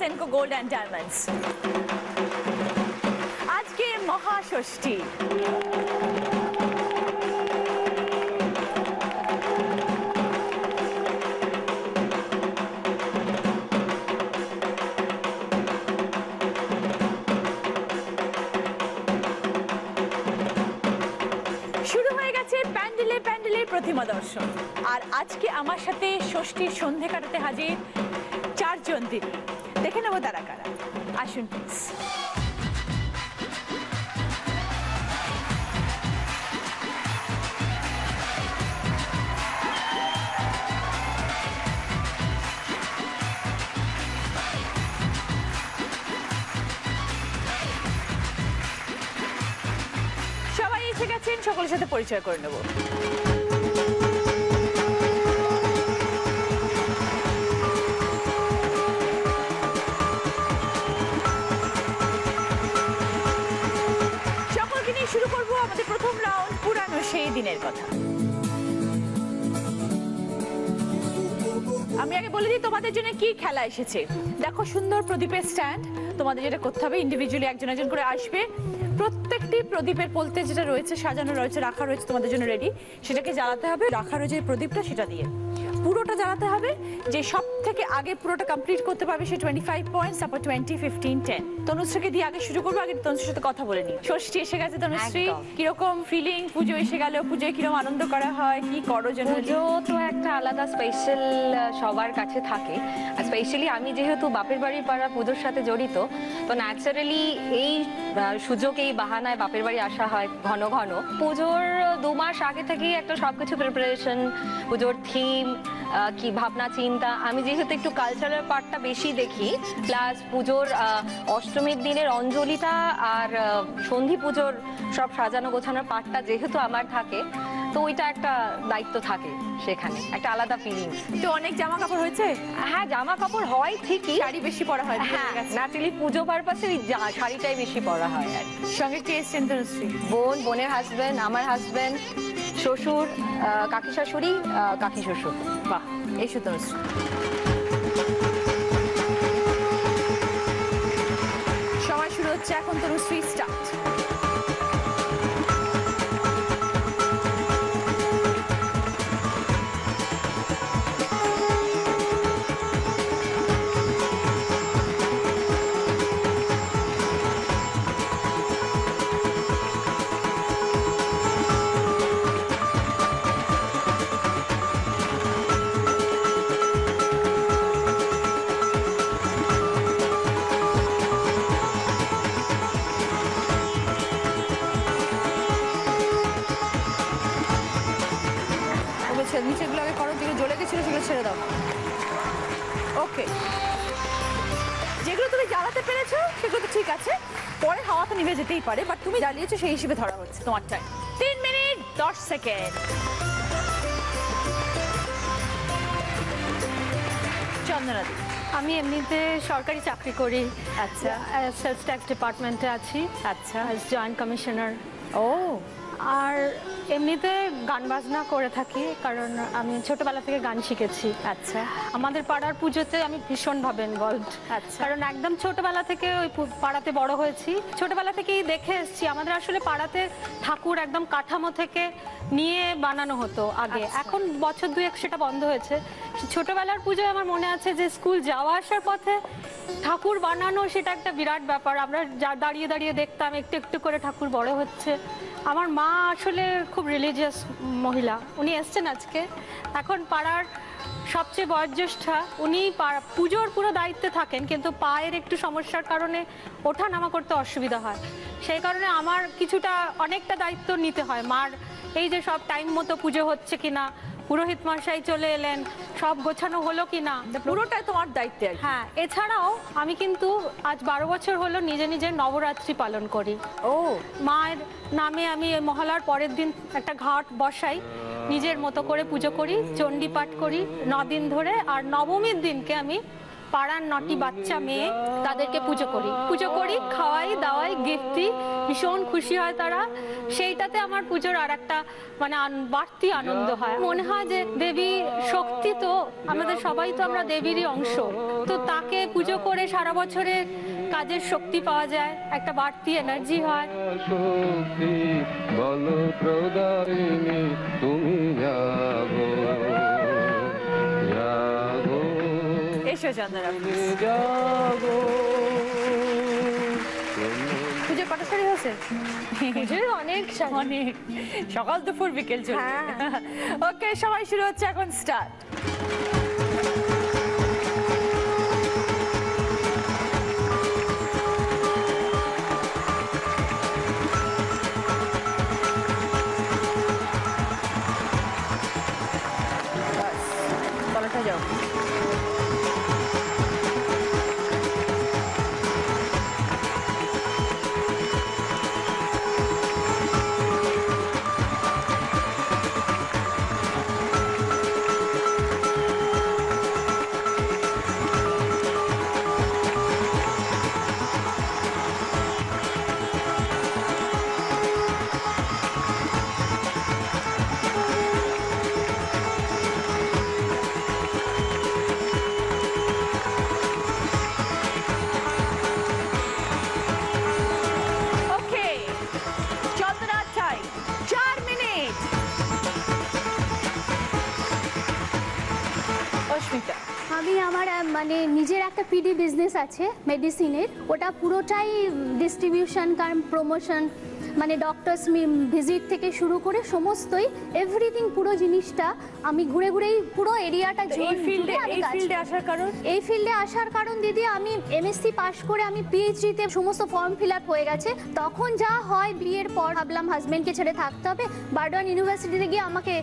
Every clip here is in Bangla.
Senco Gold and Diamonds. আজকে মহাষষ্ঠী। শুরু হয়ে গেছে প্যান্ডেলে প্যান্ডেলে প্রতিমা দর্শন। আর আজকে আমার সাথে ষষ্ঠীর সন্ধে কাটাতে হাজির চারজন দিদি। দেখে নেবো তারা কারা। আসুন প্লিজ। সবাই এসে গেছেন, সকলের সাথে পরিচয় করে নেব। শুরু করবো আমাদের প্রথম রাউন্ড, পুরানো সেই দিনের কথা। আমি আগে বলে দিই তোমাদের জন্য কি খেলা এসেছে। দেখো সুন্দর প্রদীপের স্ট্যান্ড। তোমাদের যেটা করতে হবে, ইন্ডিভিজুয়ালি একজন একজন করে আসবে। প্রত্যেকটি প্রদীপের পোলতে যেটা রয়েছে, সাজানো রয়েছে, রাখা রয়েছে তোমাদের জন্য রেডি, সেটাকে জ্বালাতে হবে। রাখা রয়েছে প্রদীপটা, সেটা দিয়ে পুরোটা জ্বালাতে হবে। যে সব থেকে আগে পুরোটা কমপ্লিট করতে পারবে সে 25 পয়েন্টস, তারপর 20, 15, 10। তনুশ্রীকে দিয়ে আগে শুরু করবো। আগে তনুশ্রীর সাথে কথা বলে নিই। ষষ্ঠী এসে গেছে তনুশ্রী, কিরকম ফিলিং? পুজো এসে গেল, পুজোয় কিরকম আনন্দ করা হয়, কি করো? পুজো তো একটা আলাদা স্পেশাল সবার কাছে থাকে। আর স্পেশালি আমি যেহেতু বাপের বাড়ির পাড়া পুজোর সাথে জড়িত, তো ন্যাচারালি এই সুযোগ, এই বাহানায় বাপের বাড়ি আসা হয় ঘন ঘন। পুজোর 2 মাস আগে থেকেই একটা সবকিছু প্রিপারেশন, পুজোর থিম, কি ভাবনা চিন্তা। আমি যেহেতু একটু কালচারাল পার্টটা বেশি দেখি, প্লাস পুজোর অষ্টমীর দিনের অঞ্জলিটা আর সন্ধি পুজোর সব সাজানো গোছানোর পার্টটা যেহেতু আমার থাকে, তো ওইটা একটা দায়িত্ব থাকে, সেখানে একটা আলাদা ফিলিংস। তো অনেক জামা কাপড় হয়েছে? হ্যাঁ, জামা কাপড় হয় ঠিকই, শাড়ি বেশি পরা হয়। হ্যাঁ, ন্যাচারালি পুজো পারপাসে শাড়িটাই বেশি পরা হয়। আর সঙ্গে কে এসছেন তনুশ্রী? বোন, বোনের হাজবেন্ড, আমার হাজবেন্ড, শ্বশুর, কাকি শাশুড়ি, কাকি শ্বশুর। বাহ, এসো তনুশ্রী। সময় শুরু হচ্ছে এখন। তনুশ্রী স্টার্ট। নিচেগুলো আগে করো, যেগুলো জ্বলে গেছিল সেগুলো ছেড়ে দাও। ওকে, যেগুলো তুমি জ্বালাতে পেরেছো সেগুলো তো ঠিক আছে, পরে হাওয়া তো নিভে যেতেই পারে, বাট তুমি জ্বালিয়েছো সেই হিসেবে ধরা হচ্ছে তোমার টাইম। 3 minute 10 second. চন্দনা দি। আমি এমনিতে সরকারি চাকরি করি। আচ্ছা। সেলস ট্যাক্স ডিপার্টমেন্টে আছি। আচ্ছা। Joint commissioner. ও। আর এমনিতে গান বাজনা করে থাকি, কারণ আমি ছোটবেলা থেকে গান শিখেছি। আচ্ছা। আমাদের পাড়ার পুজোতে আমি ভীষণভাবে ইনভলভড। আচ্ছা। কারণ একদম ছোটবেলা থেকে ওই পাড়াতে বড় হয়েছি, ছোটবেলা থেকেই দেখে এসেছি। আমাদের আসলে পাড়াতে ঠাকুর একদম কাঠামো থেকে নিয়ে বানানো হতো আগে। এখন বছর 2-1 সেটা বন্ধ হয়েছে। ছোটবেলার পুজোয় আমার মনে আছে যে স্কুল যাওয়া আসার পথে ঠাকুর বানানো, সেটা একটা বিরাট ব্যাপার। আমরা দাঁড়িয়ে দাঁড়িয়ে দেখতাম একটু একটু করে ঠাকুর বড় হচ্ছে। আমার মা আসলে খুব রিলিজিয়াস মহিলা, উনি এসছেন আজকে। এখন পাড়ার সবচেয়ে বয়োজ্যেষ্ঠা, উনি পুজোর পুরো দায়িত্বে থাকেন, কিন্তু পায়ের একটু সমস্যার কারণে ওঠা নামা করতে অসুবিধা হয়। সেই কারণে আমার কিছুটা অনেকটা দায়িত্ব নিতে হয় মার, এই যে সব টাইম মতো পুজো হচ্ছে কিনা, পুরোহিত মশাই চলে এলেন, সব গোছানো হলো কিনা। পুরোটাই তোমার দায়িত্বে আর কি। হ্যাঁ, এছাড়াও আমি কিন্তু আজ 12 বছর হলো নিজে নিজে নবরাত্রি পালন করি। ও মায়ের নামে আমি এই মহালয়ার পরের দিন একটা ঘাট বসাই, নিজের মতো করে পুজো করি, চণ্ডী পাঠ করি 9 দিন ধরে। আর নবমীর দিনকে আমি পাড়ার 9টি বাচ্চা মেয়ে তাদেরকে পুজো করি, খাওয়াই দাওয়াই, গিফট দিই, ভীষণ খুশি হয় তারা। সেইটাতে আমার পুজোর আর একটা মানে বাড়তি আনন্দ হয়। মনে হয় যে দেবী শক্তি, তো আমাদের সবাই তো আমরা দেবীরই অংশ, তো তাকে পুজো করে সারা বছরের কাজের শক্তি পাওয়া যায়, একটা বাড়তি এনার্জি হয়। শক্তি বল প্রদায়িনী তুমি জাগো জাগো এসো চন্দনা, জাগো। পুজো কটা সারি হয়েছে? পুজোর অনেক অনেক, সকাল দুপুর বিকেল চলবে। ওকে, সবাই শুরু হচ্ছে এখন, স্টার্ট। তলাটা যাও। ওকে, চন্দনা চাই 4 মিনিট। অস্মিতা, আমি আমার মানে নিজের একটা পিডি বিজনেস আছে মেডিসিনের, ওটা পুরোটাই ডিস্ট্রিবিউশন কাম প্রমোশন, মানে ডক্টরস ভিজিট থেকে শুরু করে সমস্তই এভরিথিং, পুরো জিনিসটা আমি ঘুরে ঘুরেই পুরো এরিয়াটা এই ফিল্ডে আসার কারণ? এই ফিল্ডে আসার কারণ দিদি, আমি এমএসসি পাশ করে আমি পিএইচডিতে সমস্ত ফর্ম ফিল আপ হয়ে গেছে। তখন যা হয় বিয়ের পর ভাবলাম হাজবেন্ডকে ছেড়ে থাকতে হবে, বারডন ইউনিভার্সিটিতে গিয়ে আমাকে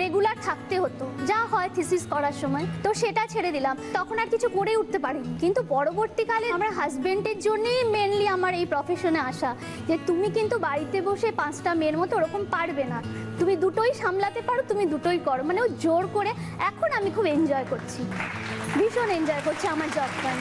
রেগুলার থাকতে হতো, যা হয় থিসিস করার সময়, তো সেটা ছেড়ে দিলাম। তখন আর কিছু করে উঠতে পারিনি, কিন্তু পরবর্তীকালে আমার হাজবেন্ডের জন্যই মেনলি আমার এই প্রফেশনে আসা, যে তুমি কিন্তু বাড়িতে বসে 5টা মেয়ের মতো ওরকম পারবে না, তুমি দুটোই সামলাতে পারো, তুমি দুটোই করো। মানে ও জোর করে, এখন আমি খুব এনজয় করছি, ভীষণ এনজয় করছি আমার জবটা।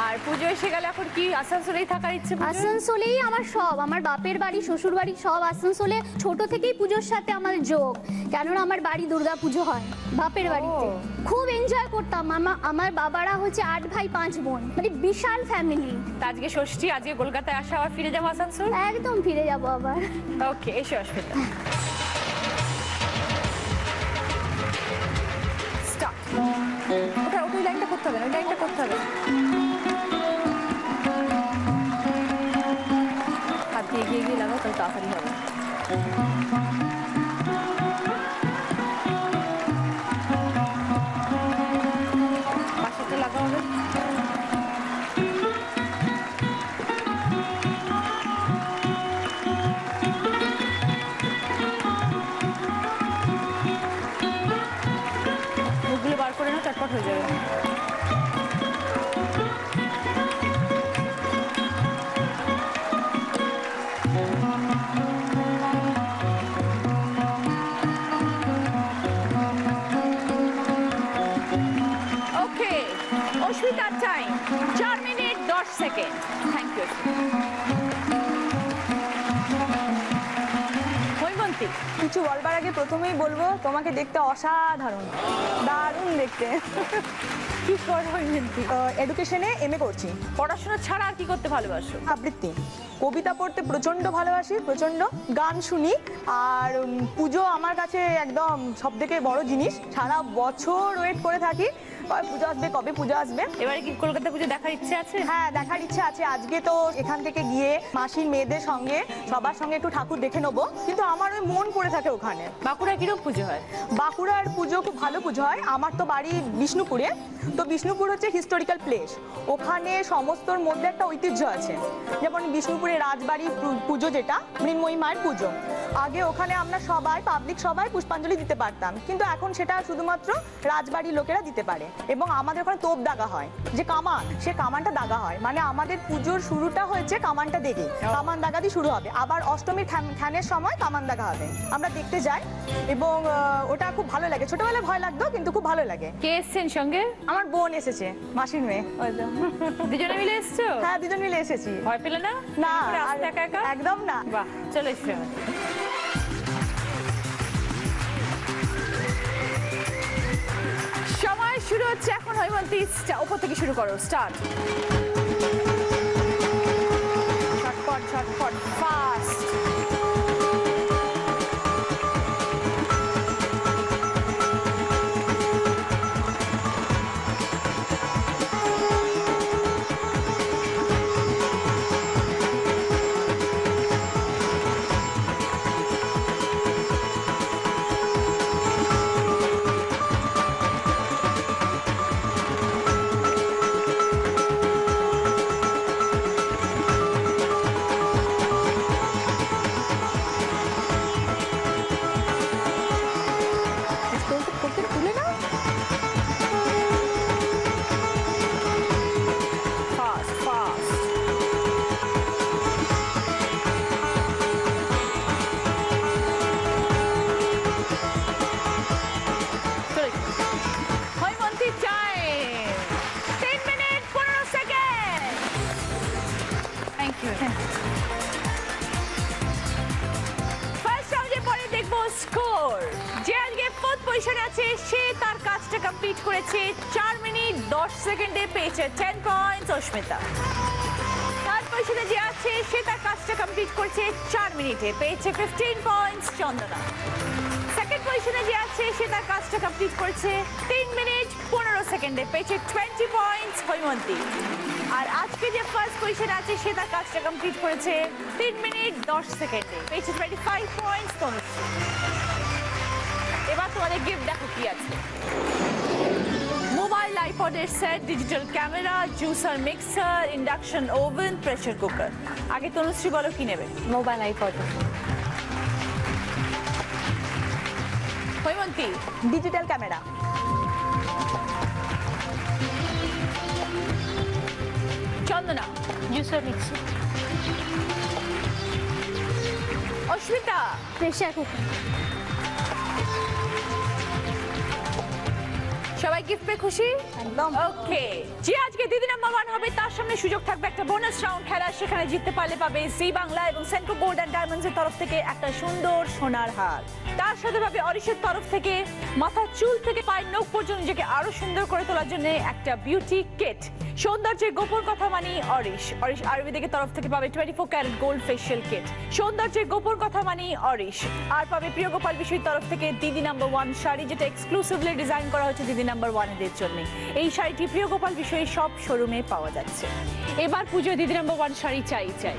আর পুজো এসে গেলে এখন কি আসানসোলেই থাকার ইচ্ছে? আসানসোলেই আমার সব, আমার বাপের বাড়ি, শ্বশুর বাড়ি সব আসানসোলে। ছোট থেকেই পুজোর সাথে আমার যোগ, কেননা আমার বাড়ি দুর্গা পুজো হয় বাপের বাড়িতে। খুব এনজয় করতাম। আমার বাবারা হচ্ছে 8 ভাই 5 বোন, মানে বিশাল ফ্যামিলি। আজকে ষষ্ঠী, আজকে কলকাতায় আসা, আবার ফিরে যাবো আসানসোল? একদম ফিরে যাবো আবার। ওকে, এসো অস্মিতা। স্টার্ট। ওই লাইনটা করতে হবে না, ওই লাইনটা করতে হবে। হাত দিয়ে এগিয়ে লাগাও, তাহলে তাড়াতাড়ি হবে। পাশেটা লাগা হবে। মুখগুলো বার করে না, চটপট হয়ে যাবে। ওকে, অস্মিতার time 4 minute 10 second. Thank you. Haimanti, কিছু বলবার আগে প্রথমেই বলবো তোমাকে দেখতে অসাধারণ, দারুণ দেখতে। কি করো হৈমন্তী? এডুকেশনে এমএ করছি। পড়াশোনা ছাড়া আর কি করতে ভালোবাসো? আবৃত্তি, কবিতা পড়তে প্রচন্ড ভালোবাসি, প্রচন্ড গান শুনি। আর পুজো আমার কাছে একদম সব থেকে বড় জিনিস, সারা বছর ওয়েট করে থাকি কবে পুজো আসবে, কবে পুজো আসবে। এবারে কি কলকাতা পুজো দেখার ইচ্ছে আছে? হ্যাঁ, দেখার ইচ্ছা আছে। আজকে তো এখান থেকে গিয়ে মাসির মেয়েদের সঙ্গে সবার সঙ্গে একটু ঠাকুর দেখে নেবো, কিন্তু আমার ওই মন পড়ে থাকে ওখানে। বাঁকুড়া কিরকম পুজো হয়? বাঁকুড়ার পুজো খুব ভালো পুজো হয়। আমার তো বাড়ি বিষ্ণুপুরে, তো বিষ্ণুপুর হচ্ছে হিস্টোরিক্যাল প্লেস, ওখানে সমস্তর মধ্যে একটা ঐতিহ্য আছে। যেমন বিষ্ণুপুরে রাজবাড়ি পুজো, যেটা মৃন্ময়ী মায়ের পুজো, আগে ওখানে আমরা পাবলিক সবাই পুষ্পাঞ্জলি দিতে পারতাম, কিন্তু এখন সেটা শুধুমাত্র রাজবাড়ির লোকেরা দিতে পারে। এবং আমাদের ওখানে তোপ দাগা হয়, যে কামান, সে কামানটা দাগা হয়, মানে আমাদের পুজোর শুরুটা হয়েছে কামানটা দেখে, কামান দাগা দিয়ে শুরু হবে, আবার অষ্টমীর খ্যানের সময় কামান দাগা হবে। আমরা দেখতে যাই এবং ওটা খুব ভালো লাগে। ছোটবেলায় ভয় লাগতো, কিন্তু খুব ভালো লাগে। কে এসছেন সঙ্গে? আমার বোন এসেছে, মাসির মেয়ে। দুজনে মিলে এসছো? হ্যাঁ, দুজন মিলে এসেছি। ভয় পেলে না? না, আসতে একা একা? একদম না। বাহ, চলে এসছো। সময় শুরু হচ্ছে এখন। হৈমন্তী, উপর থেকে শুরু করো, স্টার্ট। ছটপট ছটপট, ফাস্ট। সে তার কাজটা কমপ্লিট করেছে 4 মিনিট 10 সেকেন্ডে, পেয়েছে 10 পয়েন্টস অস্মিতা। থার্ড পজিশনে যে আছে সে তার কাজটা কমপ্লিট করেছে 4 মিনিটে, পেয়েছে 15 পয়েন্টস চন্দনা। সেকেন্ড পজিশনে যে আছে সে তার কাজটা কমপ্লিট করেছে 3 মিনিট 15 সেকেন্ডে, পেয়েছে 20 পয়েন্টস হৈমন্তী। আর আজকে যে ফার্স্ট পজিশনে আছে সে তার কাজটা কমপ্লিট করেছে 3 মিনিট 10 সেকেন্ডে, পেয়েছে 25 পয়েন্টস তনুশ্রী। এবার তোমাদের গিফট দেখো কি আছে। মোবাইল আইপডের set, digital camera, juicer, mixer, induction oven, pressure cooker. আগে তনুশ্রী বলো কি নেবে? Mobile iPod. Haimanti? Digital camera. Chandana? Juicer mixer. Asmita? Pressure cooker. সবাই গিফট পেয়ে খুশি? একদম। ওকে, যে আজকে দিদি নাম্বার 1 হবে তার সামনে সুযোগ থাকবে একটা বোনাস রাউন্ড খেলা। সেখানে জিততে পারলে পাবে জি বাংলা এবং সেন্ট্রো গোল্ড অ্যান্ড ডায়মন্ডস এর তরফ থেকে একটা সুন্দর সোনার হার। তার সাথে পাবে অরিশের তরফ থেকে মাথার চুল থেকে পায়ের নখ পর্যন্ত নিজেকে আরো সুন্দর করে তোলার জন্য একটা বিউটি কিট। সৌন্দর্যের গোপন কথা মানি অরিশ। অরিশ আয়ুর্বেদিকের তরফ থেকে পাবে 24 ক্যারেট গোল্ড ফেশিয়াল কিট। সৌন্দর্যের গোপন কথা মানি অরিশ। আর পাবে প্রিয় গোপাল বিশুর তরফ থেকে দিদি নাম্বার 1 শাড়ি, যেটা এক্সক্লুসিভলি ডিজাইন করা হয়েছে দিদি নাম্বার 1 এদের জন্য। এই শাড়িটি প্রিয় গোপাল বিষয়ে সব শোরুমে পাওয়া যাচ্ছে। এবার পুজো দিদি নাম্বার 1 শাড়ি চাই চাই।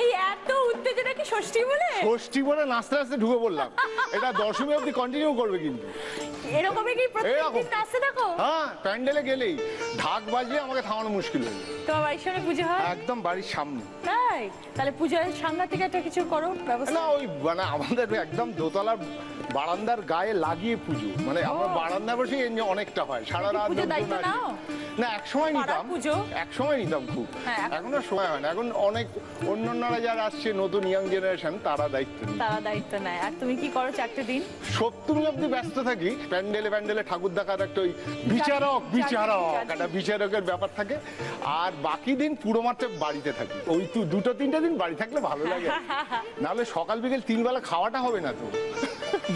এই এত উত্তেজনা কি ষষ্ঠী বলে? ষষ্ঠী বলে নাচতে নাচতে ঢুকে পড়লাম। এটা দশমী অবধি কন্টিনিউ করবে কিন্তু। এরকমই কি প্রত্যেকদিন নাচতে থাকো? হ্যাঁ, প্যান্ডেলে গেলেই ঢাক বাজলে আমাকে থামানো মুশকিল হয়ে যায়। তোমার বাড়ির সামনে পুজো হয়? একদম বাড়ির সামনে। তাই? তাহলে পুজোয় সাংঘাতিক একটা কিছু করো ব্যবস্থা। না, ওই মানে আমাদের একদম দোতলার বারান্দার গায়ে লাগিয়ে পুজো, মানে আমরা বারান্দা বসে অনেকটা হয় সারা রাত। পুজো দায়িত্ব নাও? না, এক সময় নিতাম, পুজো এক সময় নিতাম খুব। এখন আর সময় হয় না। এখন অনেক অন্যান্যরা যারা আসছে নতুন ইয়াং জেনারেশন, তারা দায়িত্ব নেয়। তারা দায়িত্ব নেয়। আর তুমি কি করো 4টে দিন? সপ্তমী অব্দি ব্যস্ত থাকি। প্যান্ডেলে প্যান্ডেলে ঠাকুর দেখার একটা ওই বিচারক একটা বিচারকের ব্যাপার থাকে। আর বাকি দিন পুরো মাত্র বাড়িতে থাকি। ওই তো 2 দুটো তিনটে দিন বাড়ি থাকলে ভালো লাগে নাহলে সকাল বিকেল 3 বেলা খাওয়াটা হবে না তো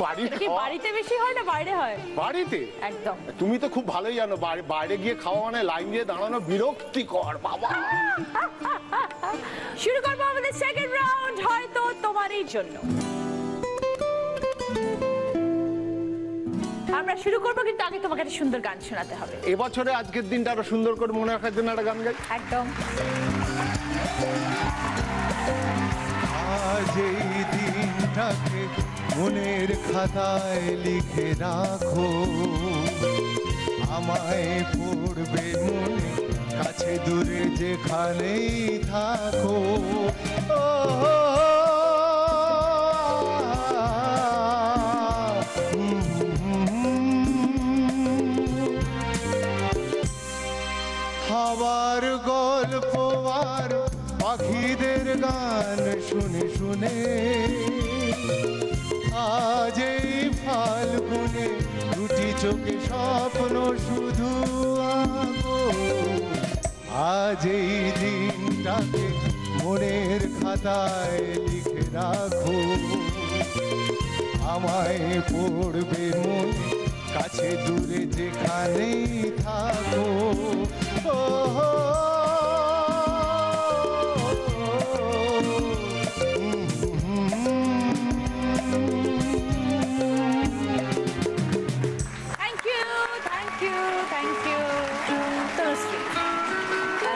বাড়ির কি খাওয়া বাড়িতে বেশি হয় না বাইরে হয়? বাড়িতে একদম। তুমি তো খুব ভালোই জানো বাইরে গিয়ে খাওয়া মানে লাইন দিয়ে দাঁড়ানো বিরক্তিকর বাবা। শুরু করবো আমাদের সেকেন্ড রাউন্ড, হয়তো তোমারই জন্য। আমরা শুরু করবো, কিন্তু আগে তোমাকে একটা সুন্দর গান শোনাতে হবে। এবছরে আজকের দিনটা আরো সুন্দর করে মনে রাখার জন্য একটা গান গাই। একদম। আজ এই দিনটাকে মনের খাতায় লিখে রাখো, আমায় পড়বে মনে কাছে দূরে যেখানেই থাকো। হাওয়ার গল্প আর পাখিদের গান শুনে শুনে আজ এই ফাল্গুনে দুটি চোখে স্বপ্ন শুধু আঁকো। আজ এই দিনটাকে মনের খাতায় লিখে রাখো, আমায় পড়বে মনে কাছে দূরে যেখানেই থাকো।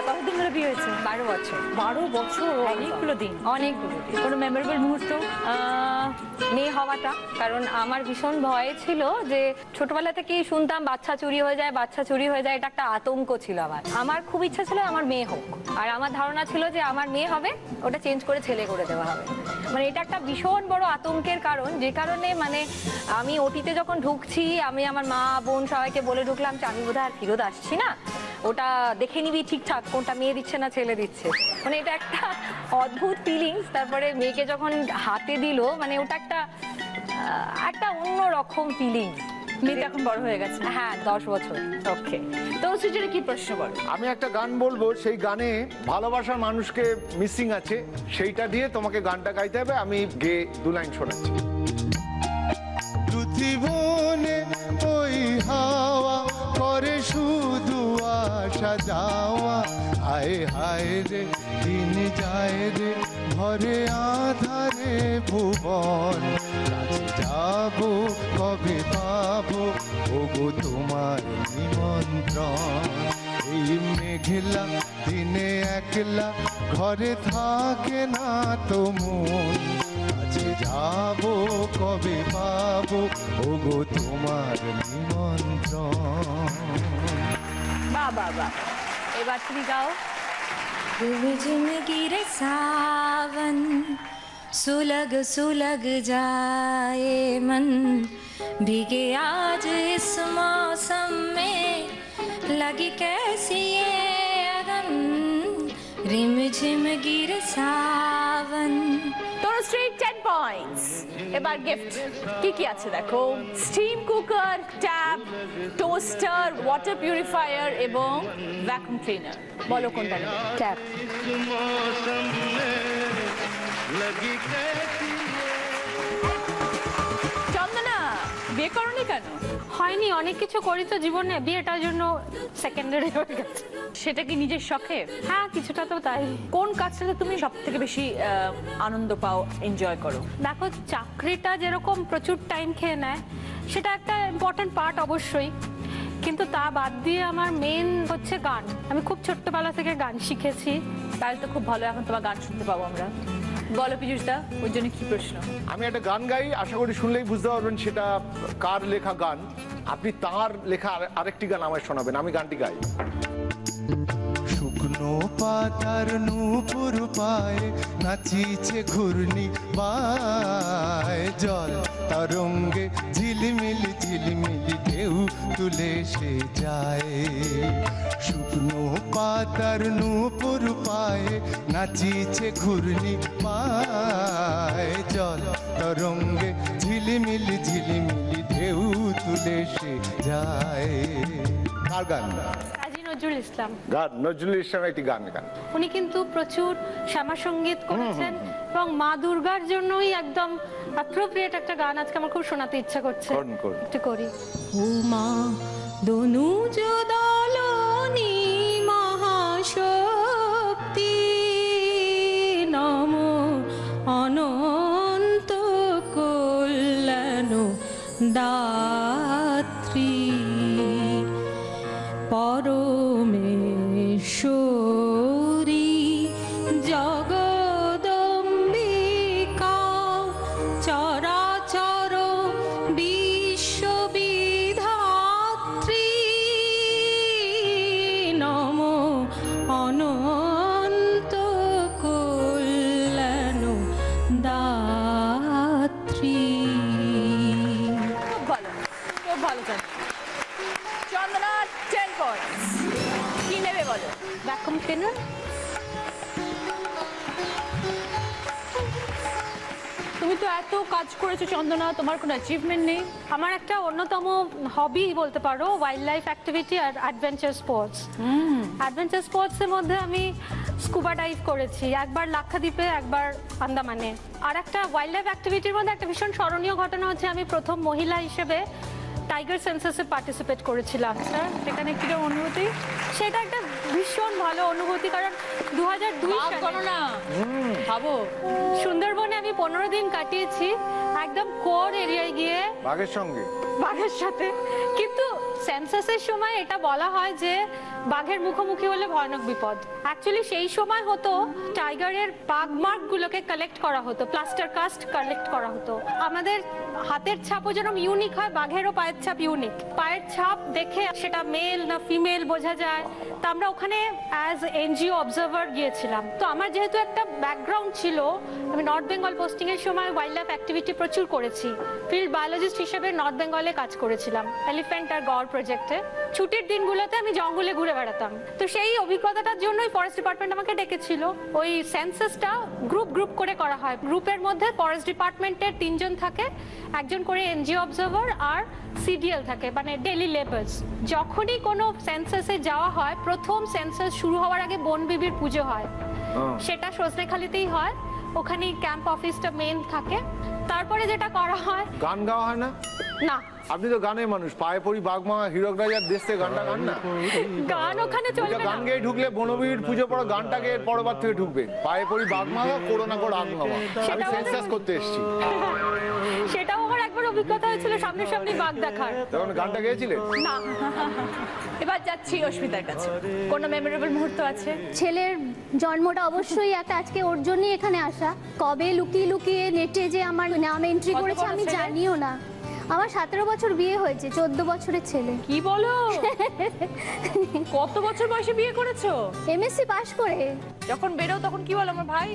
কতদিন ধরে বিয়ে হয়েছে? 12 বছর। 12 বছর, অনেকগুলো দিন। অনেকগুলো দিন। কোনো মেমোরেবল মুহূর্ত? মেয়ে হওয়াটা, কারণ আমার ভীষণ ভয় ছিল যে ছোটবেলা থেকেই শুনতাম বাচ্চা চুরি হয়ে যায়, বাচ্চা চুরি হয়ে যায়, এটা একটা আতঙ্ক ছিল আমার খুব ইচ্ছা ছিল আমার মেয়ে হোক, আর আমার ধারণা ছিল যে আমার মেয়ে হবে, ওটা চেঞ্জ করে ছেলে করে দেওয়া হবে। মানে এটা একটা ভীষণ বড় আতঙ্কের কারণ, যে কারণে মানে আমি ওটিতে যখন ঢুকছি, আমি আমার মা বোন সবাইকে বলে ঢুকলাম যে আমি বোধহয় আর ফিরত আসছি না, ওটা দেখে নিবি ঠিকঠাক কোনটা মেয়ে দিচ্ছে না ছেলে দিচ্ছে। মানে এটা একটা অদ্ভুত ফিলিংস। তারপরে মেয়েকে যখন হাতে দিল, মানে ওটা একটা অন্যরকম ফিলিংস। মেয়ে এখন বড় হয়ে গেছে? হ্যাঁ, 10 বছর। ওকে, তো সুজনে কি প্রশ্ন করো? আমি একটা গান বলবো, সেই গানে ভালোবাসার মানুষকে মিসিং আছে, সেইটা দিয়ে তোমাকে গানটা গাইতে হবে। আমি গেয়ে 2 লাইন শোনাচ্ছি। পৃথিবনে ওই হাওয়া করে শুধু আসা যাওয়া, হায় হায় রে দিন যায় রে ভরে আধারে ভুবন, কাছে যাবো কবে পাবো ওগো তোমার নিমন্ত্রণ। এই মেঘলা দিনে একলা ঘরে থাকে না তো মন, কাছে যাবো কবে পাবো ওগো তোমার নিমন্ত্রণ। বাহ বাহ বাহ, এবার তুমি গাও। झिम गिरे सावन सुलग सुलग जाए मन, भीगे आज इस मौसम में लगी कैसी ये अगन, रिम झिम गिरे सावन। তোর স্ট্রেট 10 পয়েন্টস। এবার গিফট কি কি আছে দেখো। Steam cooker, tap, toaster, water purifier এবং ভ্যাকুয়াম ক্লিনার। বলো কোনটা নেবে? ট্যাপ। চন্দনা, বিয়ে করনি কেন? হয়নি, অনেক কিছু করি তো জীবনে, বিয়েটার জন্য সেকেন্ডারি হয়ে গেছে। সেটা কি নিজের শখে? হ্যাঁ, কিছুটা তো তাই। কোন কাজটাতে তুমি সব থেকে বেশি আনন্দ পাও, এনজয় করো? দেখো, চাকরিটা যেরকম প্রচুর টাইম খেয়ে নেয়, সেটা একটা ইম্পর্টেন্ট পার্ট অবশ্যই, কিন্তু তা বাদ দিয়ে আমার মেন হচ্ছে গান। আমি খুব ছোট্টবেলা থেকে গান শিখেছি। তাহলে তো খুব ভালো, এখন তোমার গান শুনতে পাবো আমরা। বলো পীযুষদা, ওই জন্য কি প্রশ্ন? আমি একটা গান গাই, আশা করি শুনলেই বুঝতে পারবেন সেটা কার লেখা গান। আপনি তার লেখা আরেকটি গান আমায় শোনাবেন, আমি গানটি গাই। শুকনো পাতার নূপুর পায়ে নাচিছে ঘূর্ণি বায়, জল তরঙ্গে ঝিলমিলি ঝিলমিলি ঢেউ তুলে সে যায়। শুকনো পাতার নূপুর পায়ে নাচিছে ঘূর্ণি বায়, জল তরঙ্গে ঝিলমিলি ঝিলমিলি ঢেউ তুলে সে যায়। কার গান? কাজী নজরুল ইসলাম। নজরুল ইসলাম একটি গান গান। উনি কিন্তু প্রচুর শ্যামা সঙ্গীত করেছেন এবং মা দুর্গার জন্যই একদম অ্যাপ্রোপ্রিয়েট একটা গান আজকে আমার খুব শোনাতে ইচ্ছা করছে, একটু করি। ও মা দনুজ দলনি মহাশক্তি নমো অনন্ত কল্যাণ দাত্রী পরমেশ্বরী জগদম্বিকা চরাচর বিশ্ববিধাত্রী নমো অনন্ত কল্যাণ দাত্রী। খুব ভালো, খুব ভালো জানি। চন্দনা 10 points। কি নেবে বলো? Vacuum cleaner. তুমি তো এত কাজ করেছো চন্দনা, তোমার কোনো অ্যাচিভমেন্ট নেই? আমার একটা অন্যতম হবি বলতে পারো ওয়াইল্ড লাইফ অ্যাক্টিভিটি আর অ্যাডভেঞ্চার স্পোর্টস। অ্যাডভেঞ্চার স্পোর্টসের মধ্যে আমি স্কুবা ডাইভ করেছি, একবার লাক্ষাদ্বীপে, একবার আন্দামানে। আর একটা ওয়াইল্ড লাইফ অ্যাক্টিভিটির মধ্যে একটা ভীষণ স্মরণীয় ঘটনা হচ্ছে আমি প্রথম মহিলা হিসেবে টাইগার সেন্সাসে পার্টিসিপেট করেছিলাম। সেখানে কিরকম অনুভূতি? সেটা একটা ভীষণ ভালো অনুভূতি, কারণ 2002 না ভাবো সুন্দরবনে আমি 15 দিন কাটিয়েছি একদম কোর এরিয়ায় গিয়ে বাঘের সঙ্গে, বাঘের সাথে। কিন্তু সেন্সাসের সময় এটা বলা হয় যে বাঘের মুখোমুখি হলে ভয়ানক বিপদ। অ্যাকচুয়ালি সেই সময় হতো টাইগারের পাগ মার্ক গুলোকে কালেক্ট করা হতো, প্লাস্টার কাস্ট কালেক্ট করা হতো। আমাদের হাতের ছাপও যেরকম ইউনিক হয়, বাঘেরও পায়ের ছাপ ইউনিক। পায়ের ছাপ দেখে সেটা মেল না ফিমেল বোঝা যায়। তো আমরা ওখানে অ্যাজ এনজিও অবজারভার গিয়েছিলাম। তো আমার যেহেতু একটা ব্যাকগ্রাউন্ড ছিল, আমি নর্থ বেঙ্গল পোস্টিং এর সময় ওয়াইল্ড লাইফ অ্যাক্টিভিটি প্রচুর করেছি। ফিল্ড বায়োলজিস্ট হিসেবে নর্থ বেঙ্গলে কাজ করেছিলাম এলিফ্যান্ট আর গড় প্রজেক্টে। ছুটির দিনগুলোতে আমি জঙ্গলে ঘুরে বেড়াতাম। তো সেই অভিজ্ঞতাটার জন্যই ফরেস্ট ডিপার্টমেন্ট আমাকে ডেকেছিল। ওই সেন্সাসটা গ্রুপ গ্রুপ করে করা হয়। গ্রুপের মধ্যে ফরেস্ট ডিপার্টমেন্টের 3 জন থাকে, একজন করে এনজিও অবজারভার আর সিডিএল থাকে, মানে ডেইলি লেবার্স। যখনই কোনো সেন্সাসে যাওয়া হয়, প্রথম সেন্সাস শুরু হওয়ার আগে বন বিবির পুজো হয়। সেটা সজনেখালিতেই হয়, ওখানেই ক্যাম্প অফিসটা মেন থাকে। তারপরে যেটা করা হয়, গান গাওয়া হয় না? না, আপনি তো গানের মানুষ, পায়ে পড়ি বাঘমা হীরক রাজার দেশ থেকে গানটা গান না? গান ওখানে চলবে না। গান গেয়ে ঢুকলে বনবীর পুজো পড়ো গানটাকে এর পরের বার থেকে ঢুকবে। পায়ে পড়ি বাঘমা করো না করো আগমা, আমি সেন্সাস করতে এসেছি। সেটাও আমার একবার অভিজ্ঞতা হয়েছিল সামনে সামনে বাঘ দেখার। তখন গানটা গেয়েছিলে? না। এবার যাচ্ছি অস্মিতার কাছে, কোনো মেমোরেবল মুহূর্ত আছে? ছেলের জন্মটা অবশ্যই একটা, আজকে ওর জন্যই এখানে আসা। কবে লুকিয়ে লুকিয়ে নেটে যে আমার নাম এন্ট্রি করেছে আমি জানিও না। আমার 17 বছর বিয়ে হয়েছে, 14 বছরের ছেলে। কি বলো? কত বছর বয়সে বিয়ে করেছো? এমএসসি পাশ করে। যখন বেরো তখন কি বলো আমার ভাই?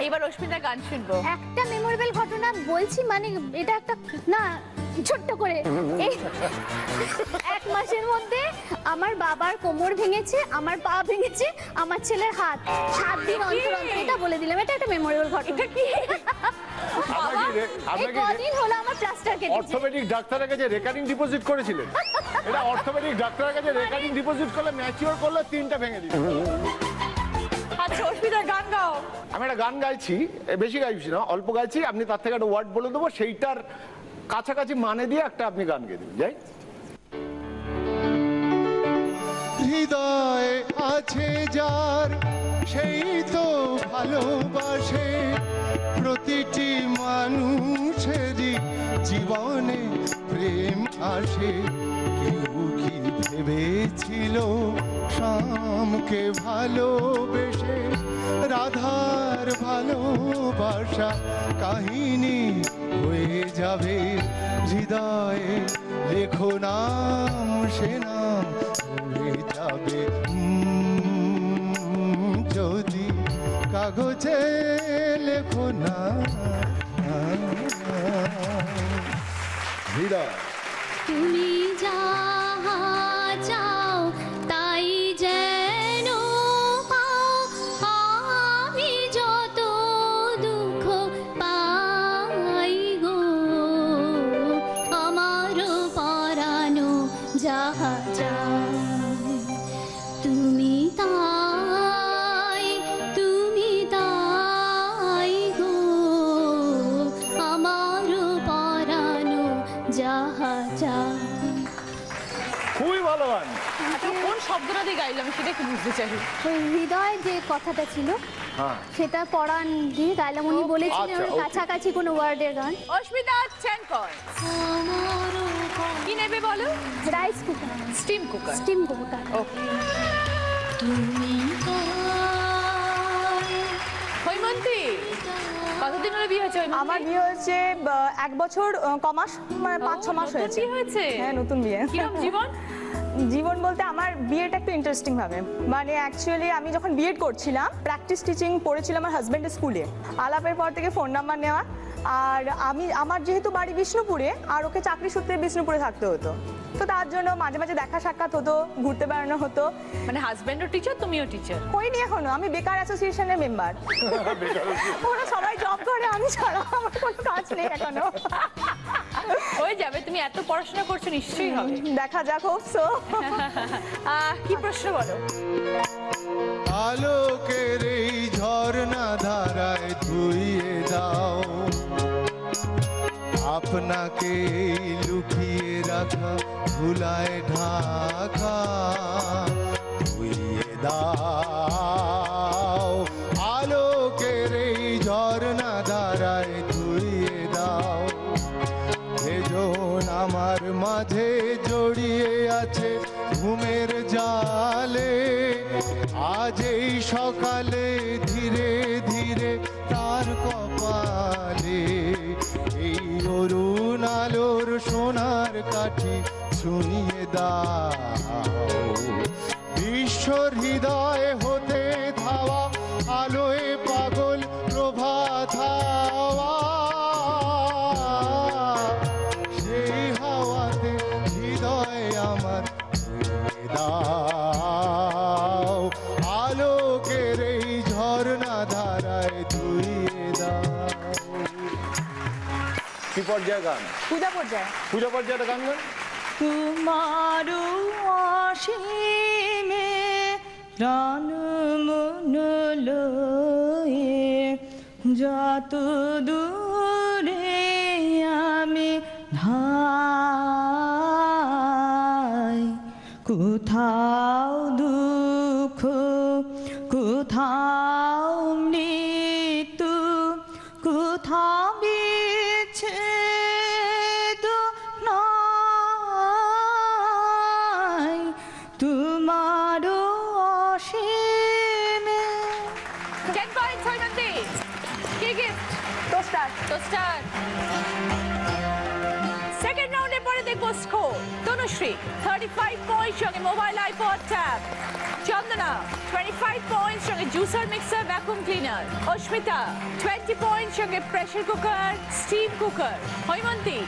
এইবার অস্মিতার গান শুনবো। একটা মেমোরেবল ঘটনা বলছি, মানে এটা একটা না ছোট্ট করে, এই 1 মাসের মধ্যে আমার বাবার কোমর ভেঙেছে, আমার পা ভেঙেছে, আমার ছেলের হাত। 7 দিন অন্তর অন্তর, এটা বলে দিলাম, এটা একটা মেমোরেবল ঘটনা। এটা কি? এই কদিন হলো আমার প্লাস্টার কেটেছে। অর্থোপেডিক ডাক্তারের কাছে রেকারিং ডিপোজিট করেছিলেন? এটা অর্থোপেডিক ডাক্তারের কাছে রেকারিং ডিপোজিট করলে ম্যাচিওর করলে 3টা ভেঙে দিত। আচ্ছা অস্মিতার গান গাও। আমি একটা গান গাইছি, বেশি গাইছি না, অল্প গাইছি। আপনি তার থেকে একটা ওয়ার্ড বলে দেবো, সেইটার কাছাকাছি মানে দিয়ে একটা আপনি গান গেয়ে দেবেন। যাই। হৃদয় আছে যার সেই তো ভালোবাসে, প্রতিটি মানুষেরই জীবনে প্রেম আসে। কেউ কি ভেবেছিল শ্যামকে ভালোবেসে রাধার ভালোবাসা কাহিনী হয়ে যাবে। হৃদয়ে লেখো নাম, সে নাম হয়ে যাবে যদি কাগজে লেখো না। তুমি যাহা চাও তাই যেন পাও, আমি যত দুঃখ পাই গো, আমার পরানো যাহা চাও। শব্দটা দিয়ে গাইলাম সেটা কি বুঝতে চাই। ওই হৃদয় যে কথাটা ছিল হ্যাঁ সেটা পড়ান দিয়ে গাইলাম। উনি বলেছিলেন আচ্ছা, ওর okay. কাছাকাছি কোনো ওয়ার্ডের গান। অস্মিতা 10 পয়েন্ট। কি নেবে বলো? Rice cooker, steam cooker. Steam cooker. Okay. Haimanti, কতদিন হলো বিয়ে হয়েছে? আমার বিয়ে হয়েছে 1 বছর কমাস, মানে 5-6 মাস হয়েছে। কি হয়েছে? হ্যাঁ, নতুন বিয়ে। কিরকম জীবন? জীবন বলতে আমার বিয়েটা একটু ইন্টারেস্টিং ভাবে, মানে অ্যাকচুয়ালি আমি যখন বিএড করছিলাম প্র্যাকটিস টিচিং পড়েছিলাম আমার হাজব্যান্ডের স্কুলে। আলাপের পর থেকে ফোন নাম্বার নেওয়া, আর আমার যেহেতু বাড়ি বিষ্ণুপুরে আর ওকে চাকরি সূত্রে বিষ্ণুপুরে থাকতে হতো, তো তার জন্য মাঝে মাঝে দেখা সাক্ষাৎ হতো, ঘুরতে বেড়ানো হতো। মানে হাজবেন্ডও টিচার, তুমিও টিচার? হয়নি এখনো, আমি বেকার অ্যাসোসিয়েশনের মেম্বার। ওরা সবাই জব করে, আমি ছাড়া আমার কোনো কাজ নেই এখনো। হয়ে যাবে, তুমি এত পড়াশোনা করছো, নিশ্চয়ই হবে। দেখা যাক, হোপসো। কি প্রশ্ন বলো? আলোকের এই ঝর্ণা ধারায় ধুইয়ে দাও আপনাকে লুকিয়ে রাখা ধুলায় ঢাকা, ধুইয়ে দাও আলোকের এই ঝর্ণা ধারায় ধুইয়ে দাও। ভেজন আমার মাঝে জড়িয়ে আছে ঘুমের জালে, আজ এই সকালে ধীরে ধীরে তার কপালে এই অরুণ আলোর সোনার কাঠি শুনিয়ে দাও। ঈশ্বর হৃদয় হতে ধাওয়া আলোয় পাগল প্রভাত হাওয়া, সেই হাওয়াতে হৃদয় আমার ধুইয়ে দাও আলোকের এই ঝর্ণা ধারায় ধুইয়ে দাও। কি পর্যায়ে গান? পূজা পর্যায়ে। পূজা পর্যায়ে গান গান। তোমার অসীমে প্রাণ মন লয়ে যত দূরে আমি ধাই, কোথাও দুঃখ কোথাও মৃত্যু কোথাও বিচ্ছেদ নাই, তোমার অসীমে। 10 পয়েন্ট হৈমন্তী। কি গিফট? টোস্টার। টোস্টার। সেকেন্ড রাউন্ডে পরে দেখবো স্কোর। তনুশ্রী 35 পয়েন্ট সঙ্গে মোবাইল আইপড ট্যাব, চন্দনা 25 পয়েন্ট সঙ্গে জুসার মিক্সার ভ্যাকুয়াম ক্লিনার, অস্মিতা 20 পয়েন্ট সঙ্গে pressure cooker steam cooker, Haimanti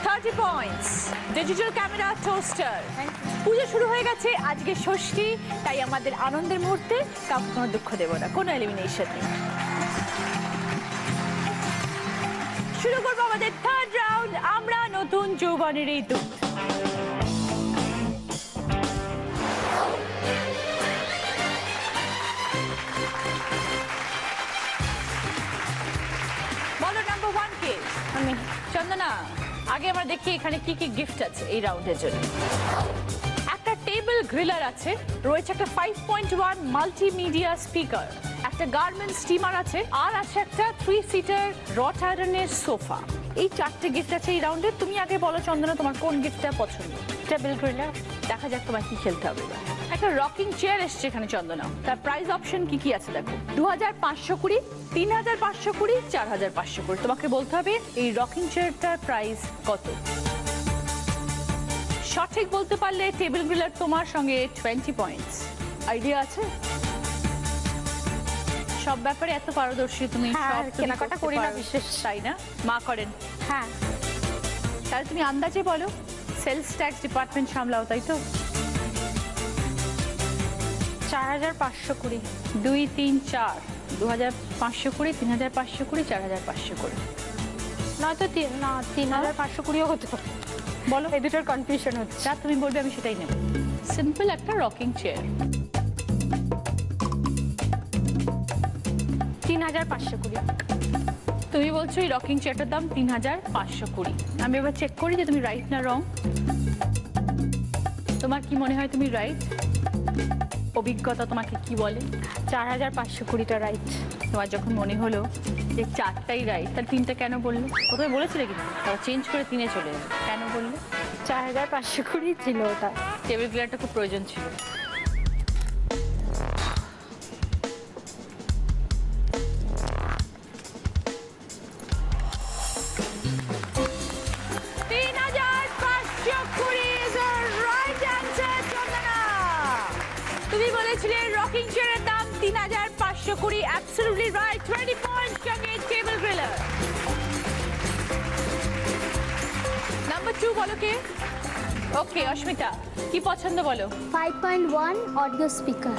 30 points digital camera toaster. পুজো শুরু হয়ে গেছে, আজকে ষষ্ঠী, তাই আমাদের আনন্দের মুহূর্তে কাউকে কোনো দুঃখ দেব না, কোনো এলিমিনেশন নেই। শুরু করবো আমাদের থার্ড রাউন্ড, আমরা নতুন যৌবনের এই দুধ। বলো নাম্বার 1 কে? আমি। চন্দনা, আগে আমরা দেখি এখানে কি কি গিফট আছে এই রাউন্ডের জন্য। একটা টেবিল গ্রিলার আছে, রয়েছে একটা 5.1 মাল্টিমিডিয়া স্পিকার, একটা গার্মেন্ট স্টিমার আছে, আর আছে একটা 3 সিটার রট আয়রনের সোফা। এই 4টে গিফট আছে এই রাউন্ডে। তুমি আগে বলো চন্দনা, তোমার কোন গিফটটা পছন্দ? Table griller. দেখা যাক তোমার কি খেলতে হবে এবার। একটা রকিং চেয়ার এসছে এখানে চন্দনা, তার প্রাইস অপশন কি কি আছে দেখো। 2520, 3520, 4520। তোমাকে বলতে হবে এই রকিং চেয়ারটার প্রাইস কত। সঠিক বলতে পারলে টেবিল গ্রিলার তোমার সঙ্গে 20 পয়েন্টস। আইডিয়া আছে? সব ব্যাপারে এত পারদর্শী তুমি। হ্যাঁ, কেনাকাটা করি না বিশেষ। তাই না? মা করেন? হ্যাঁ। তাহলে তুমি আন্দাজে বলো, সেলস ট্যাক্স ডিপার্টমেন্ট সামলাও তাই তো? 4520। 2, 3, 4, 2520, 3520, 4520। নয়তো না 3520 হতো। বলো, এই দুটোর কনফিউশন হচ্ছে। যা তুমি বলবে আমি সেটাই নেব। সিম্পল একটা রকিং চেয়ার। 3520। তুমি বলছো এই রকিং চেয়ারটার দাম 3520। আমি এবার চেক করি যে তুমি রাইট না রং। তোমার কি মনে হয় তুমি রাইট? অভিজ্ঞতা তোমাকে কি বলে? 4520টা রাইট। তোমার যখন মনে হলো যে 4টাই রাইট, তাহলে 3টা কেন বললে? প্রথমে বলেছিলে কিন্তু, তারপর চেঞ্জ করে 3-এ চলে এলো, কেন বললে? 4520 ছিল ওটা। টেবিল ক্লিয়ারটা খুব প্রয়োজন ছিল। তুমি বলেছিলে রকিং চেয়ারের দাম 3520, অ্যাবসলিউটলি রাইট। 20 পয়েন্টস সঙ্গে টেবিল গ্রিলার। নাম্বার 2 বলো কে? ওকে অস্মিতা, কি পছন্দ বলো? 5.1 অডিও স্পিকার।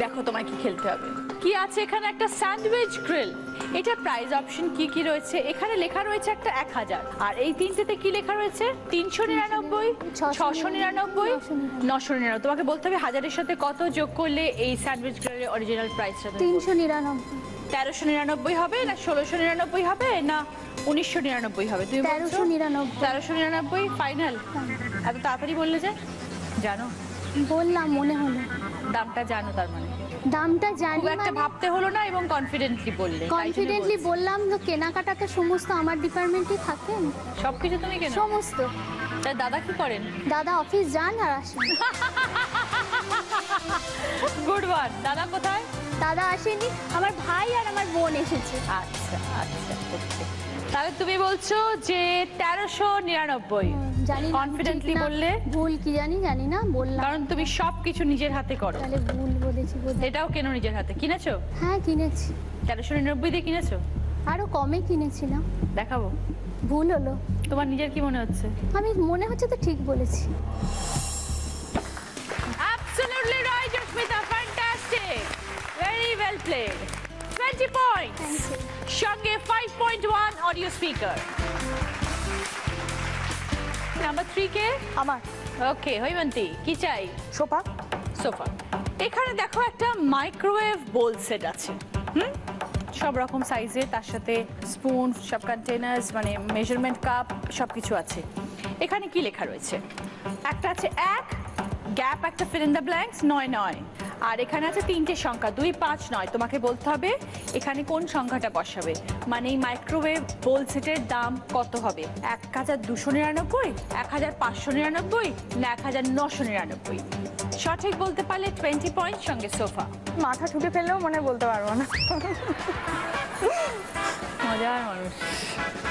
দেখো তোমায় কি খেলতে হবে। কি আছে এখানে? একটা স্যান্ডউইচ গ্রিল। এটা প্রাইস অপশন কি কি রয়েছে? এখানে লেখা রয়েছে একটা 1000, আর এই তিনটেতে কি লেখা রয়েছে? 399, 699, 999। তোমাকে বলতে হবে 1000-এর সাথে কত যোগ করলে এই স্যান্ডউইচ গ্রিলের অরিজিনাল প্রাইসটা? 399। 1399 হবে না 1699 হবে না 1999 হবে? তুমি 1399। 1399 ফাইনাল? এত তাড়াতাড়ি বললে যে? জানো, বললাম মনে হলো। দামটা জানো তার মানে? দামটা জানি খুব একটা মানে ভাবতে হলো না এবং কনফিডেন্টলি বললে। কনফিডেন্টলি বললাম। তো কেনাকাটা তো সমস্ত আমার ডিপার্টমেন্টই থাকেন, সবকিছু তুমি কেন? সমস্ত। তাই দাদা কি করেন? দাদা অফিস যান আর আসেন। Good one. দাদা কোথায়? দাদা আসেনি, আমার ভাই আর আমার বোন এসেছে। আচ্ছা আচ্ছা, তাহলে তুমি বলছো যে 1399? জানি না, কনফিডেন্টলি ঠিক না, বললে? ভুল কি জানি না, বললাম। কারণ তুমি সবকিছু নিজের হাতে করো। তাহলে ভুল বলেছি বোধহয়। এটাও কেন নিজের হাতে? কিনেছো? হ্যাঁ কিনেছি। 1399 দিয়ে কিনেছো? আরো কমে কিনেছিলাম। দেখাবো? ভুল হলো। তোমার নিজের কি মনে হচ্ছে? আমি মনে হচ্ছে তো ঠিক বলেছি। Absolutely right, Ashmita. Fantastic. Very well played. 20 points. Thank you. সঙ্গে 5.1 অডিও স্পিকার। নাম্বার 3 কে? আমার ওকে হৈমন্তী, কি চাই? সোফা। সোফা। এখানে দেখো একটা মাইক্রোওয়েভ বোল সেট আছে, সব রকম সাইজে, তার সাথে স্পুন, সব কন্টেনার্স, মানে মেজারমেন্ট কাপ, সব কিছু আছে। এখানে কি লেখা রয়েছে? একটা আছে 1, গ্যাপ একটা ফিল ইন দ্য ব্ল্যাঙ্কস 99, আর এখানে আছে 3টে সংখ্যা 2, 5, 9। তোমাকে বলতে হবে এখানে কোন সংখ্যাটা বসাবে, মানে এই মাইক্রোওয়েভ বোল সেটের দাম কত হবে? 1299, 1599 না 1999? সঠিক বলতে পারলে 20 পয়েন্ট, সঙ্গে সোফা। মাথা ঠুকে ফেললেও মনে বলতে পারবো না। মজার মানুষ।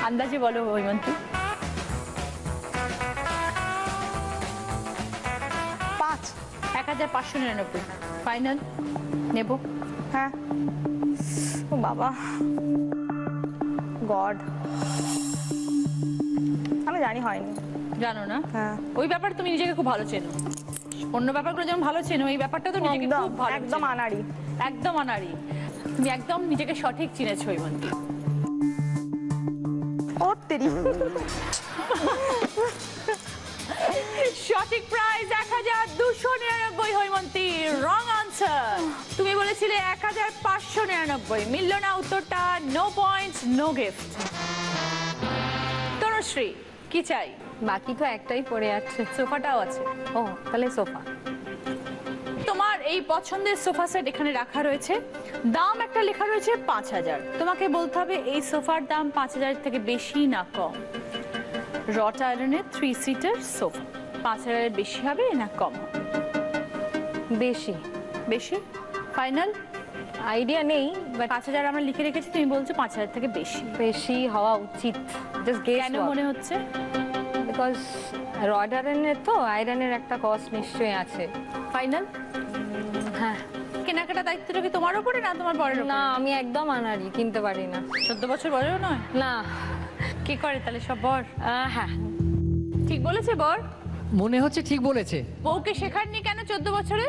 আন্দাজে বলো হৈমন্তী। 1599 ফাইনাল নেব? হ্যাঁ। ও বাবা গড, আমি জানি হয়নি। জানো না? হ্যাঁ। ওই ব্যাপার তুমি নিজেকে খুব ভালো চেনো। অন্য ব্যাপারগুলো যেমন ভালো চেনো, এই ব্যাপারটা তো নিজেকে একদম খুব ভালো একদম চেনো। আনাড়ি। একদম আনাড়ি। তুমি একদম নিজেকে সঠিক চিনেছো হৈমন্তী। ও তেরি। সঠিক প্রাইস 1299 হৈমন্তী। Wrong answer. তুমি বলেছিলে 1599। মিলল না উত্তরটা। No points, no gift. Tanushree, কি চাই? বাকি তো একটাই পড়ে আছে। সোফাটাও আছে। ও তাহলে সোফা। তোমার এই পছন্দের সোফা সেট এখানে রাখা রয়েছে। দাম একটা লেখা রয়েছে 5000। তোমাকে বলতে হবে এই সোফার দাম 5000 থেকে বেশি না কম। রট আয়রনের 3 সিটার সোফা 5000 বেশি হবে না কম হবে? বেশি। বেশি ফাইনাল? আইডিয়া নেই, বাট 5000 আমরা লিখে রেখেছি, তুমি বলছো 5000 থেকে বেশি। বেশি হওয়া উচিত। Just guess. কেন মনে হচ্ছে? বিকজ রড আয়রনের তো আয়রনের একটা কস্ট নিশ্চয়ই আছে। ফাইনাল? হ্যাঁ। কেনাকাটা দায়িত্বটা কি তোমার উপরে না তোমার বরের উপরে? না, আমি একদম আনাড়ি, কিনতে পারি না। 14 বছর বড়ও নয়? না। কি করে তাহলে সব বর? হ্যাঁ। ঠিক বলেছে বর? মনে হচ্ছে ঠিক বলেছে। বউকে শেখাননি কেন 14 বছরে?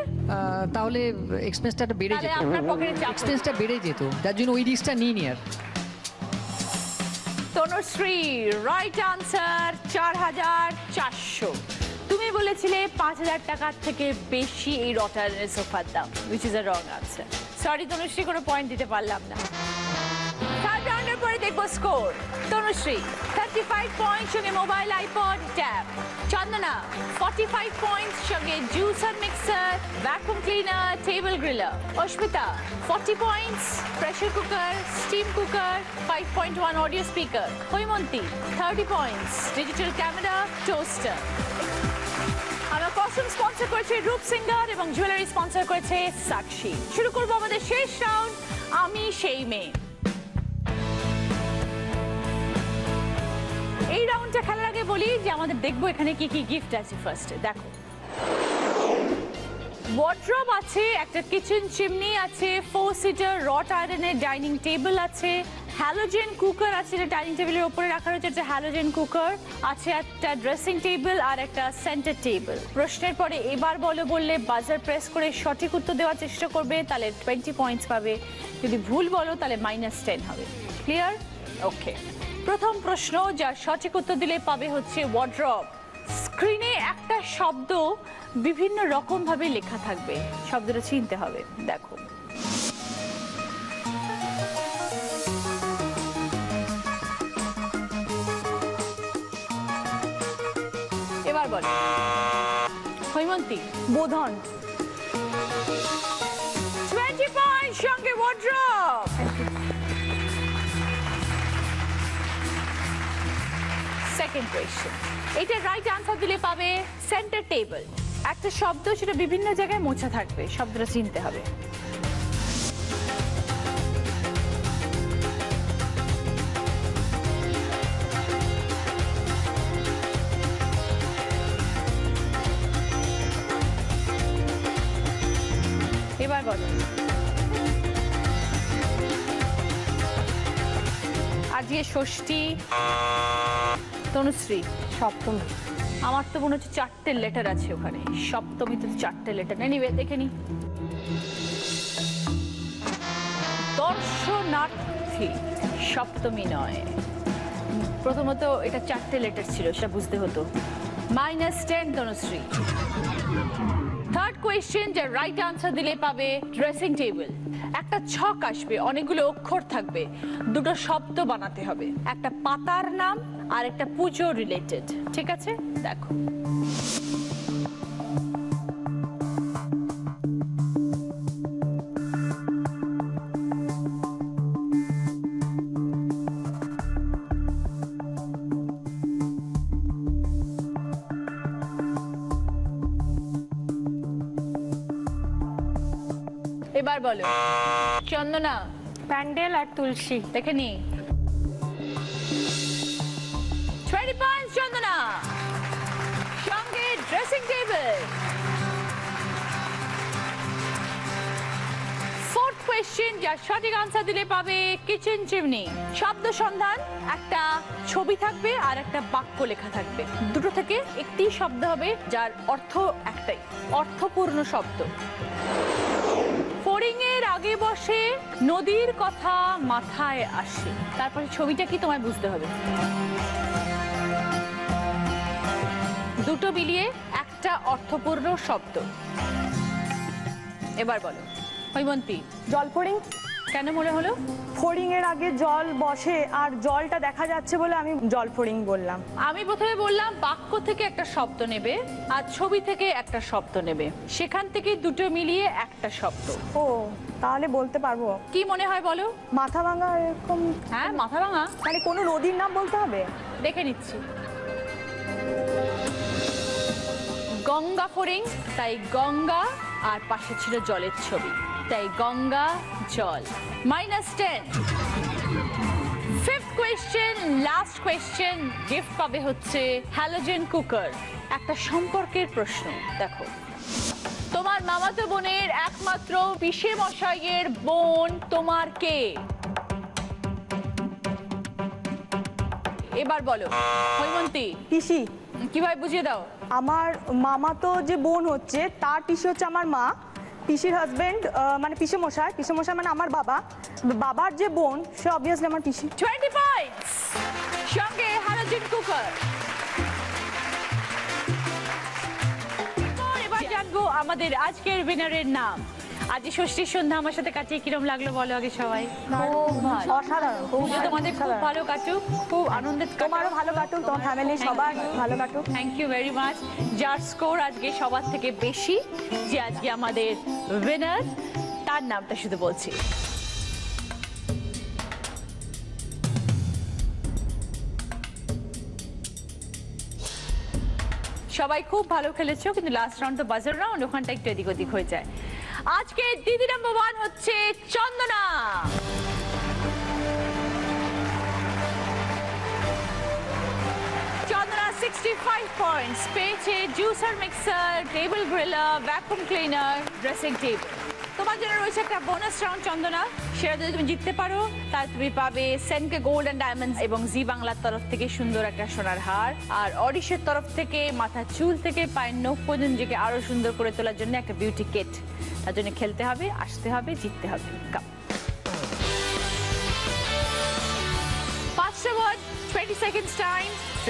তাহলে এক্সপেন্সটা বেড়ে তাহলে যেত। আপনার পকেটে চাপ। এক্সপেন্সটা বেড়ে যেত, তার জন্য ওই রিস্কটা নিয়ে আর। Tanushree, right answer 4400। তুমি বলেছিলে 5000 টাকার থেকে বেশি এই রটারের সোফার দাম, which is a wrong answer. Sorry Tanushree, কোনো পয়েন্ট দিতে পারলাম না। থার্ড রাউন্ডের পরে দেখবো স্কোর। তনুশ্রী 35 পয়েন্ট, সঙ্গে mobile, iPod, tab. Chandana 45 point, সঙ্গে juicer, mixer, vacuum cleaner, table griller. Asmita 40 points, pressure cooker, steam cooker, 5.1 audio speaker. Haimanti 30 points, digital camera, toaster. আমরা কস্টিউম স্পন্সর করেছে রূপ সিঙ্গার এবং জুয়েলারি স্পন্সর করেছে সাক্ষী। শুরু করবো আমাদের শেষ রাউন্ড, আমি সেই মেয়ে। এই রাউন্ডটা খেলার আগে বলি যে আমাদের দেখবো এখানে কি কি গিফট আছে। ফার্স্টে দেখো, ওয়ার্ড্রব আছে, একটা কিচেন চিমনি আছে, 4 সিটার রট আয়রনের ডাইনিং টেবিল আছে, হ্যালোজেন কুকার আছে, এটা ডাইনিং টেবিলের উপরে রাখা রয়েছে, একটা হ্যালোজেন কুকার আছে, একটা ড্রেসিং টেবিল আর একটা সেন্টার টেবিল। প্রশ্নের পরে এবার বলো বললে বাজার প্রেস করে সঠিক উত্তর দেওয়ার চেষ্টা করবে, তাহলে 20 পয়েন্টস পাবে। যদি ভুল বলো তাহলে -10 হবে। ক্লিয়ার? ওকে। প্রথম প্রশ্ন, যার সঠিক উত্তর দিলে পাবে হচ্ছে ওয়ার্ড্রব। স্ক্রিনে একটা শব্দ বিভিন্ন রকম ভাবে লেখা থাকবে, শব্দটা চিনতে হবে। দেখো, এবার বল। হৈমন্তী বোধন। 20 পয়েন্ট, সঙ্গে ওয়ার্ড্রব। সেকেন্ড কোয়েশ্চেন, এটা রাইট আনসার দিলে পাবে সেন্টার টেবিল। একটা শব্দ, সেটা বিভিন্ন জায়গায় মোছা থাকবে, শব্দটা চিনতে হবে। এবার বলো। আজকে ষষ্ঠী। তনুশ্রী সপ্তমী। আমার তো মনে হচ্ছে 4টে লেটার আছে ওখানে, সপ্তমী তো 4টে লেটার। এনিওয়ে দেখে নি। দর্শনার্থী, সপ্তমী নয়। প্রথমত এটা 4টে লেটার ছিল, সেটা বুঝতে হতো। -10 তনুশ্রী। থার্ড কোয়েশ্চেন, যার রাইট আনসার দিলে পাবে ড্রেসিং টেবিল। একটা ছক আসবে, অনেকগুলো অক্ষর থাকবে, দুটো শব্দ বানাতে হবে, একটা পাতার নাম আর একটা পুজো রিলেটেড। ঠিক আছে, দেখো। এবার বলো। চন্দনা প্যান্ডেল আর তুলসী। দেখে নি। 20 পয়েন্টস চন্দনা, সঙ্গে ড্রেসিং টেবিল। ফোর্থ কোয়েশ্চেন, যার সঠিক আনসার দিলে পাবে কিচেন চিমনি। শব্দ সন্ধান, একটা ছবি থাকবে আর একটা বাক্য লেখা থাকবে, দুটো থেকে একটি শব্দ হবে যার অর্থ একটাই, অর্থপূর্ণ শব্দ। ফড়িং এর আগে বসে নদীর কথা মাথায় আসে। তারপরে ছবিটা কি তোমায় বুঝতে হবে, দুটো মিলিয়ে একটা অর্থপূর্ণ শব্দ। এবার বলো। হৈমন্তী জলফড়িং। কেন মনে হলো? ফড়িং এর আগে জল বসে আর জলটা দেখা যাচ্ছে বলে আমি জলফড়িং বললাম। আমি প্রথমে বললাম বাক্য থেকে একটা শব্দ নেবে আর ছবি থেকে একটা শব্দ নেবে, সেখান থেকে দুটো মিলিয়ে একটা শব্দ। ও, তাহলে বলতে পারবো। কি মনে হয় বলো? মাথা ভাঙা এরকম। হ্যাঁ, মাথা ভাঙা। মানে কোনো নদীর নাম বলতে হবে? দেখে নিচ্ছি। গঙ্গা ফড়িং, তাই গঙ্গা, আর পাশে ছিল জলের ছবি, তাই গঙ্গা জল। -10। Fifth question, last question, gift পাবে হচ্ছে হ্যালোজেন কুকার। একটা সম্পর্কের প্রশ্ন। দেখো, তোমার মামাতো বোনের একমাত্র পিসে মশাইয়ের বোন তোমার কে? এবার বলো। হৈমন্তী পিসি। কিভাবে বুঝিয়ে দাও? আমার মামাতো যে বোন হচ্ছে তার পিসি হচ্ছে আমার মা, পিসির হাজবেন্ড মানে পিসে মশাই, পিসে মশাই মানে আমার বাবা, বাবার যে বোন সে অবভিয়াসলি আমার পিসি। 20 পয়েন্টস, সঙ্গে হ্যালোজেন কুকার। এবার জানবো আমাদের আজকের উইনারের নাম। আজ এই ষষ্ঠীর সন্ধ্যা আমার সাথে কাটিয়ে কিরম লাগলো বলো আগে সবাই? অসাধারণ, খুব তোমাদের খুব ভালো কাটুক, খুব আনন্দিত, তোমারও ভালো কাটুক, তোমার ফ্যামিলি সবার ভালো কাটুক। Thank you very much. যার স্কোর আজকে সবার থেকে বেশি, যে আজকে আমাদের উইনার, তার নামটা শুধু বলছি। সবাই খুব ভালো খেলেছো, কিন্তু লাস্ট রাউন্ড তো বাজার রাউন্ড, ওখানটা একটু এদিক ওদিক হয়ে যায়। আজকে দিদি নাম্বার 1 হচ্ছে চন্দনা। চন্দনা 65 পয়েন্টস পেয়েছে। Juicer, mixer, table griller, vacuum cleaner, dressing table. তোমার জন্য রয়েছে একটা বোনাস রাউন্ড চন্দনা, সেটা যদি তুমি জিততে পারো তাহলে তুমি পাবে সেনকে গোল্ড অ্যান্ড ডায়মন্ডস এবং জি বাংলার তরফ থেকে সুন্দর একটা সোনার হার, আর অডিশের তরফ থেকে মাথার চুল থেকে পায়ের নখ পর্যন্ত নিজেকে আরো সুন্দর করে তোলার জন্য একটা বিউটি কিট। তার জন্য খেলতে হবে, আসতে হবে, জিততে হবে। কাম 5টা ওয়ার্ড, 20 সেকেন্ডস টাইম।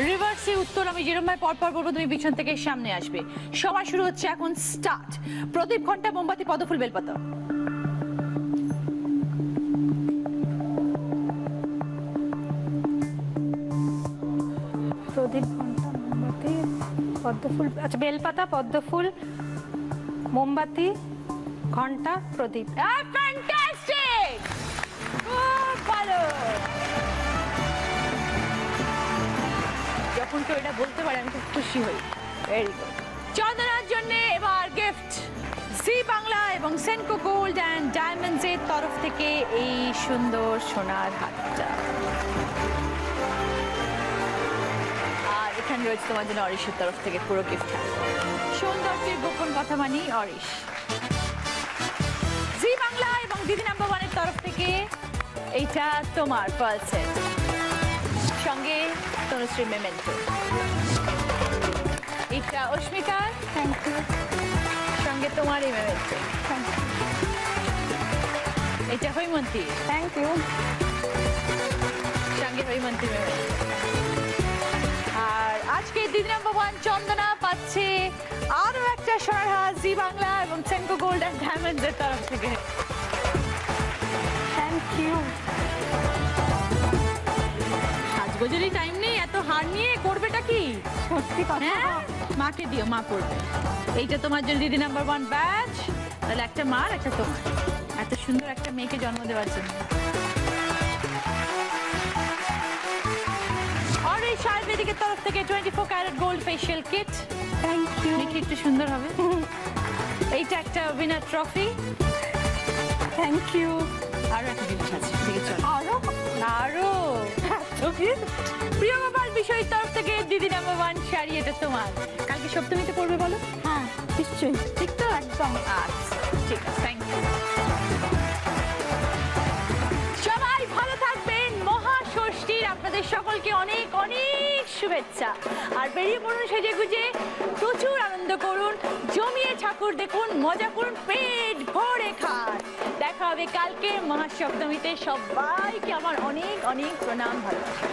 রিভার্সে উত্তর আমি যেরকম ভাবে পরপর বলবো, তুমি পিছন থেকে সামনে আসবে। সময় শুরু হচ্ছে এখন, স্টার্ট। প্রদীপ, ঘন্টা, মোমবাতি, পদ্মফুল, বেলপাতা। প্রদীপ, ঘন্টা, মোমবাতি, পদ্মফুল, আচ্ছা বেলপাতা, পদ্মফুল, মোমবাতি, ঘন্টা, প্রদীপ। ফ্যান্টাস্টিক, খুব ভালো। যখন কেউ এটা বলতে পারে আমি খুব খুশি হই। Very good. চন্দনার জন্য এবার গিফট জি বাংলা এবং সেনকো গোল্ড অ্যান্ড ডায়মন্ডস এর তরফ থেকে এই সুন্দর সোনার হারটা। আর এখানে রয়েছে তোমার জন্য অরিশের তরফ থেকে পুরো গিফট। সৌন্দর্যের গোপন কথা মানি অরিশ। জি বাংলা এবং দিদি নাম্বার 1 এর তরফ থেকে এইটা তোমার পার্ল সেট, সঙ্গে তনুশ্রী মেমেন্টো। এটা অস্মিকার, থ্যাংক ইউ, সঙ্গে তোমার এই মেমেন্টো। এটা হৈমন্তী, থ্যাংক ইউ, সঙ্গে হৈমন্তী মেমেন্টো। আর আজকে দিদি নাম্বার 1 চন্দনা পাচ্ছে আরো একটা সোনার হার জি বাংলা এবং সেনকো গোল্ড অ্যান্ড ডায়মন্ডস এর তরফ থেকে। Thank you. সাজগোজেরই টাইম নেই, এত হার নিয়ে করবেটা কি? সত্যি কথা, মাকে দিও, মা করবে। এইটা তোমার জন্য দিদি নাম্বার 1 ব্যাচ, তাহলে একটা মার একটা তোমার, এত সুন্দর একটা মেয়েকে জন্ম দেওয়ার জন্য। আর এই আয়ুর্বেদিকের তরফ থেকে 24 carat gold facial kit. Thank you, দেখি একটু সুন্দর হবে। এইটা একটা উইনার ট্রফি। Thank you. আরো একটা জিনিস আছে, ঠিক আছে, আরো আরো প্রিয় বাবার বিষয়ের তরফ থেকে দিদি নাম্বার 1 শাড়ি, এটা তোমার। কালকে সপ্তমীতে পড়বে বলো? হ্যাঁ নিশ্চয়ই, ঠিক তো? একদম। আচ্ছা ঠিক আছে, থ্যাংক ইউ। সবাই ভালো থাকবেন। মহাষষ্ঠীর আপনাদের সকলকে অনেক অনেক শুভেচ্ছা। আর বেরিয়ে পড়ুন সেজে গুজে, প্রচুর আনন্দ করুন, জমিয়ে ঠাকুর দেখুন, মজা করুন, পেট ভরে খান। দেখা হবে কালকে মহাসপ্তমীতে। সবাইকে আমার অনেক অনেক প্রণাম, ভালোবাসা।